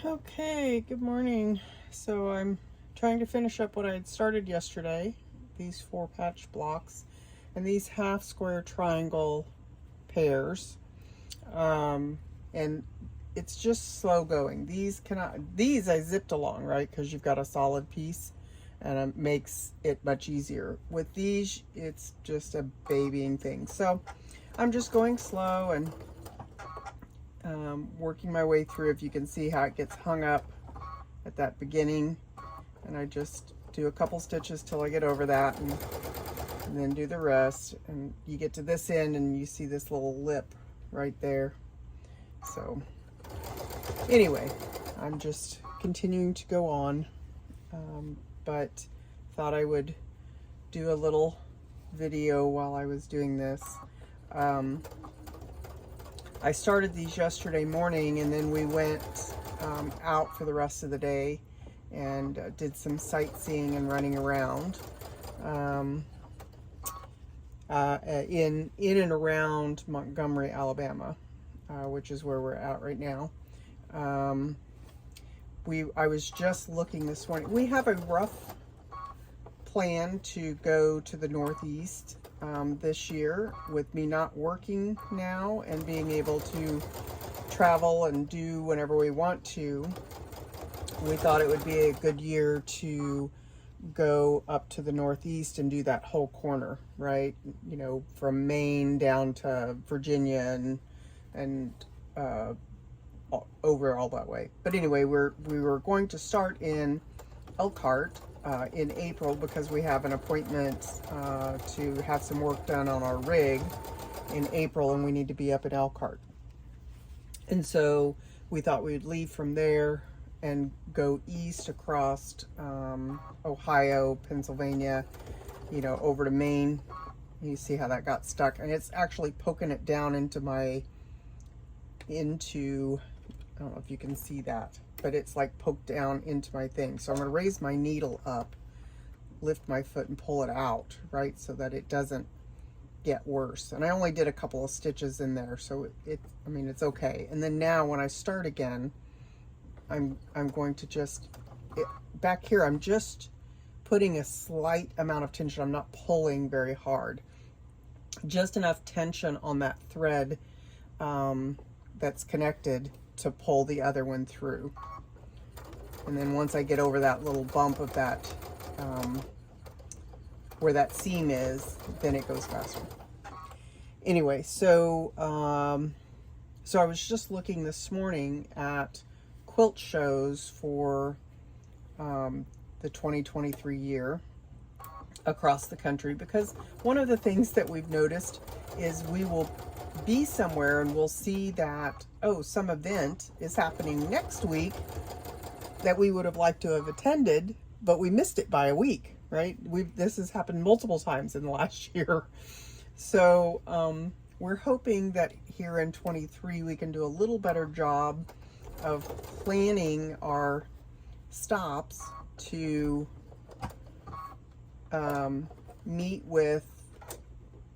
Okay, good morning. So I'm trying to finish up what I had started yesterday, these 4 patch blocks and these half square triangle pairs. And it's just slow going. These I zipped along, right? Because you've got a solid piece and it makes it much easier. With these, it's just a babying thing. So I'm just going slow and working my way through. If you can see how it gets hung up at that beginning, and I just do a couple stitches till I get over that, and then do the rest, and you get to this end and you see this little lip right there. So anyway, I'm just continuing to go on, but thought I would do a little video while I was doing this. I started these yesterday morning, and then we went out for the rest of the day and did some sightseeing and running around in and around Montgomery, Alabama, which is where we're at right now. I was just looking this morning. We have a rough plan to go to the Northeast this year, with me not working now and being able to travel and do whenever we want to. We thought it would be a good year to go up to the Northeast and do that whole corner, right? You know, from Maine down to Virginia and over all that way. But anyway, we were going to start in Elkhart in April, because we have an appointment to have some work done on our rig in April, and we need to be up in Elkhart. And so we thought we'd leave from there and go east across Ohio, Pennsylvania, you know, over to Maine. You see how that got stuck, and it's actually poking it down into I don't know if you can see that, but it's like poked down into my thing. So I'm going to raise my needle up, lift my foot, and pull it out, right, so that it doesn't get worse. And I only did a couple of stitches in there, so I mean, it's okay. And then now when I start again, I'm going to just, back here, I'm just putting a slight amount of tension. I'm not pulling very hard. Just enough tension on that thread that's connected to pull the other one through. And then once I get over that little bump of that, where that seam is, then it goes faster. Anyway, so I was just looking this morning at quilt shows for the 2023 year across the country, because one of the things that we've noticed is we will be somewhere and we'll see that, oh, some event is happening next week that we would have liked to have attended, but we missed it by a week, right? This has happened multiple times in the last year. So we're hoping that here in 23 we can do a little better job of planning our stops to meet with,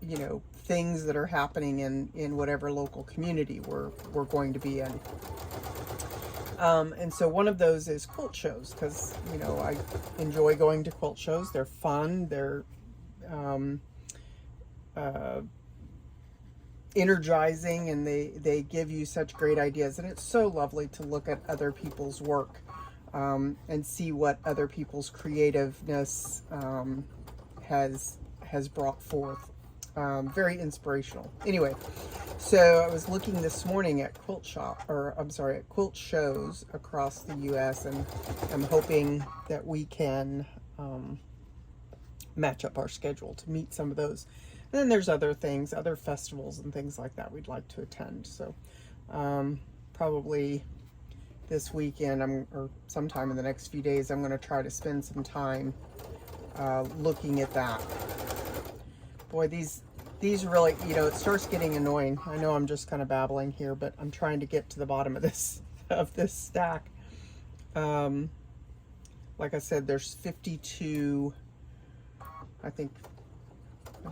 you know, things that are happening in whatever local community we're going to be in. And so one of those is quilt shows, because, you know, I enjoy going to quilt shows. They're fun. They're energizing, and they give you such great ideas. And it's so lovely to look at other people's work and see what other people's creativeness has brought forth. Very inspirational. Anyway, so I was looking this morning at quilt shows across the U.S., and I'm hoping that we can match up our schedule to meet some of those. And then there's other things, other festivals and things like that we'd like to attend. So probably this weekend, or sometime in the next few days, I'm going to try to spend some time looking at that. Boy, these really, you know, it starts getting annoying. I know I'm just kind of babbling here, but I'm trying to get to the bottom of this stack. Like I said, there's 52, I think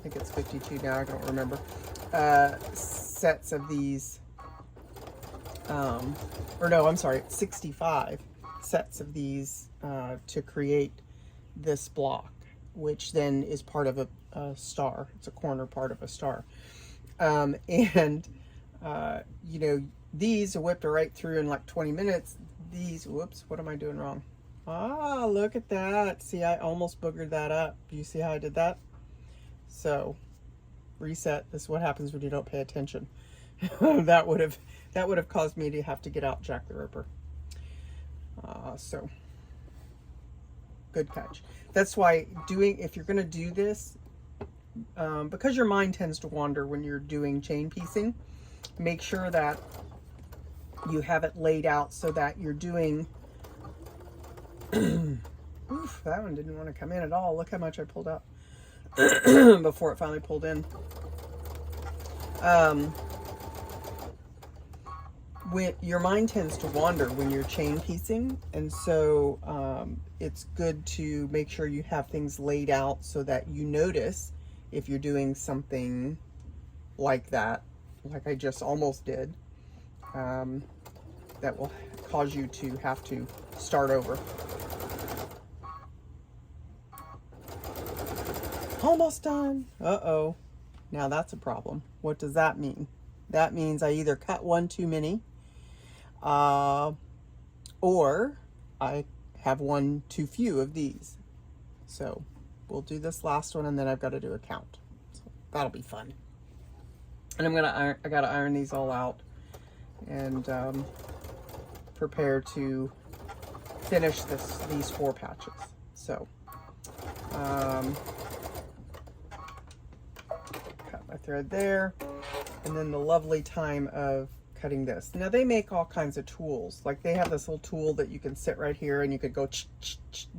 it's 52 now, I don't remember, sets of these or no, I'm sorry, 65 sets of these to create this block, which then is part of a star. It's a corner part of a star. And you know, these whipped right through in like 20 minutes. These, whoops, what am I doing wrong? Ah, look at that. See, I almost boogered that up. Do you see how I did that? So, reset. This is what happens when you don't pay attention. that would have caused me to have to get out Jack the Ripper. So, good catch. That's why if you're going to do this, because your mind tends to wander when you're doing chain piecing, make sure that you have it laid out so that you're doing oof, that one didn't want to come in at all. Look how much I pulled out before it finally pulled in. When your mind tends to wander when you're chain piecing, and so it's good to make sure you have things laid out so that you notice if you're doing something like that, like I just almost did, that will cause you to have to start over. Almost done. Uh-oh. Now that's a problem. What does that mean? That means I either cut one too many, or I have one too few of these. So we'll do this last one, and then I've got to do a count. So that'll be fun. And I gotta iron these all out and prepare to finish these 4 patches. So cut my thread there, and then the lovely time of cutting this. Now they make all kinds of tools. Like they have this little tool that you can sit right here and you could go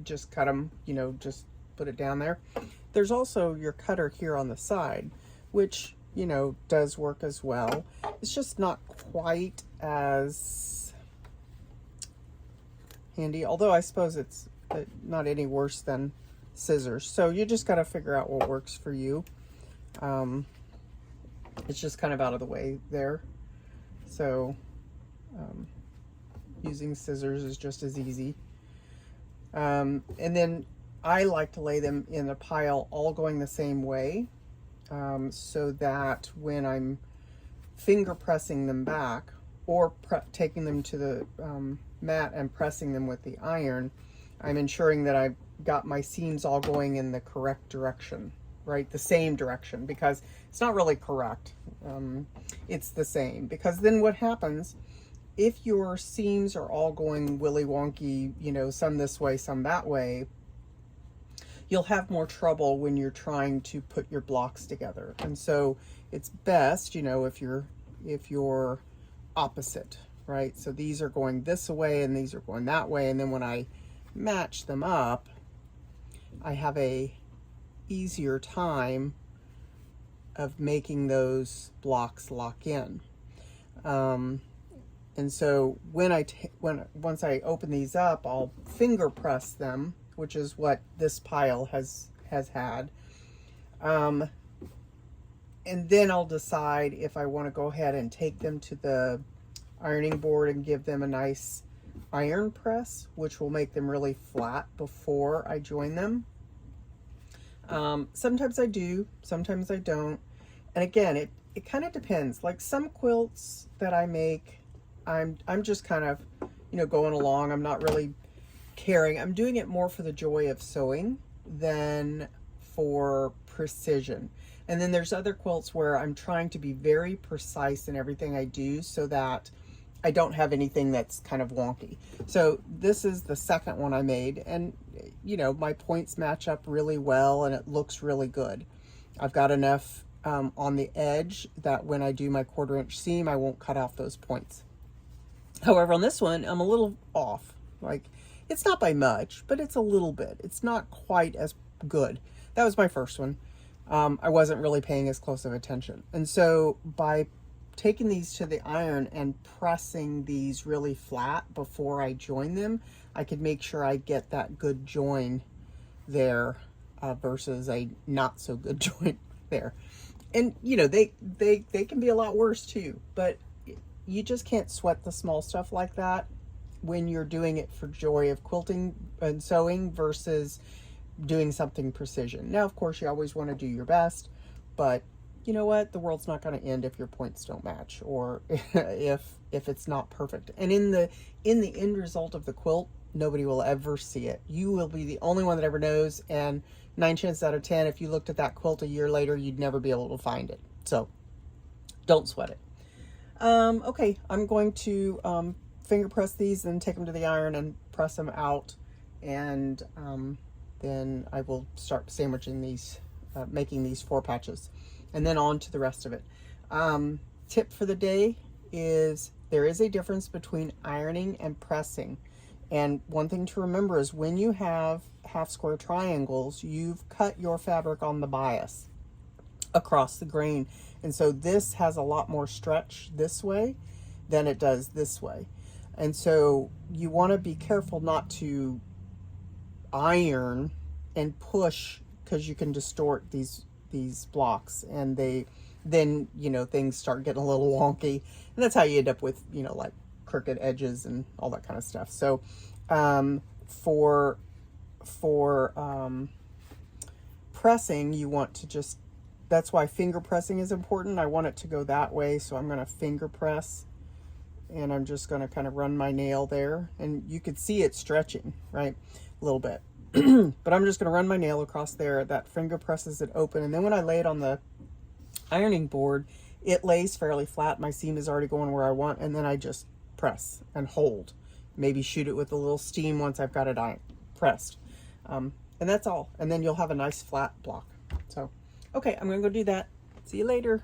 just cut them, you know, just put it down there. There's also your cutter here on the side, which, you know, does work as well. It's just not quite as handy, although I suppose it's not any worse than scissors. So you just got to figure out what works for you. It's just kind of out of the way there. So using scissors is just as easy. And then I like to lay them in a pile all going the same way, so that when I'm finger pressing them back or taking them to the mat and pressing them with the iron, I'm ensuring that I've got my seams all going in the correct direction, right? The same direction, because it's not really correct. It's the same, because then what happens if your seams are all going willy wonky, you know, some this way, some that way, you'll have more trouble when you're trying to put your blocks together. And so it's best, you know, if you're opposite, right? So these are going this way and these are going that way. And then when I match them up, I have a easier time of making those blocks lock in. And so once I open these up, I'll finger press them, which is what this pile has had. And then I'll decide if I want to go ahead and take them to the ironing board and give them a nice iron press, which will make them really flat before I join them. Sometimes I do, sometimes I don't. And again, it kind of depends. Like some quilts that I make, I'm just kind of, you know, going along. I'm not really caring. I'm doing it more for the joy of sewing than for precision. And then there's other quilts where I'm trying to be very precise in everything I do so that I don't have anything that's kind of wonky. So this is the second one I made, and you know, my points match up really well and it looks really good. I've got enough on the edge that when I do my 1/4 inch seam, I won't cut off those points. However, on this one, I'm a little off. Like, it's not by much, but it's a little bit. It's not quite as good. That was my first one. I wasn't really paying as close of attention. And so by taking these to the iron and pressing these really flat before I join them, I could make sure I get that good join there versus a not so good joint there. And you know, they can be a lot worse too, but you just can't sweat the small stuff like that when you're doing it for joy of quilting and sewing versus doing something precision. Now, of course, you always want to do your best, but you know what? The world's not going to end if your points don't match, or if it's not perfect. And in the end result of the quilt, nobody will ever see it. You will be the only one that ever knows, and 9 chances out of 10, if you looked at that quilt a year later, you'd never be able to find it. So don't sweat it. Okay, I'm going to finger press these and take them to the iron and press them out, and then I will start sandwiching these, making these 4 patches, and then on to the rest of it. Tip for the day is there is a difference between ironing and pressing. And one thing to remember is when you have half square triangles, you've cut your fabric on the bias across the grain. And so this has a lot more stretch this way than it does this way. And so you want to be careful not to iron and push, because you can distort these blocks, and then you know, things start getting a little wonky, and that's how you end up with, you know, like crooked edges and all that kind of stuff. So for pressing, you want to just, that's why finger pressing is important. I want it to go that way, so I'm going to finger press, and I'm just going to kind of run my nail there, and you could see it stretching, right, a little bit. But I'm just going to run my nail across there. That finger presses it open, and then when I lay it on the ironing board, it lays fairly flat. My seam is already going where I want, and then I just press and hold. Maybe shoot it with a little steam once I've got it pressed. And that's all. And then you'll have a nice flat block. So, okay, I'm going to go do that. See you later.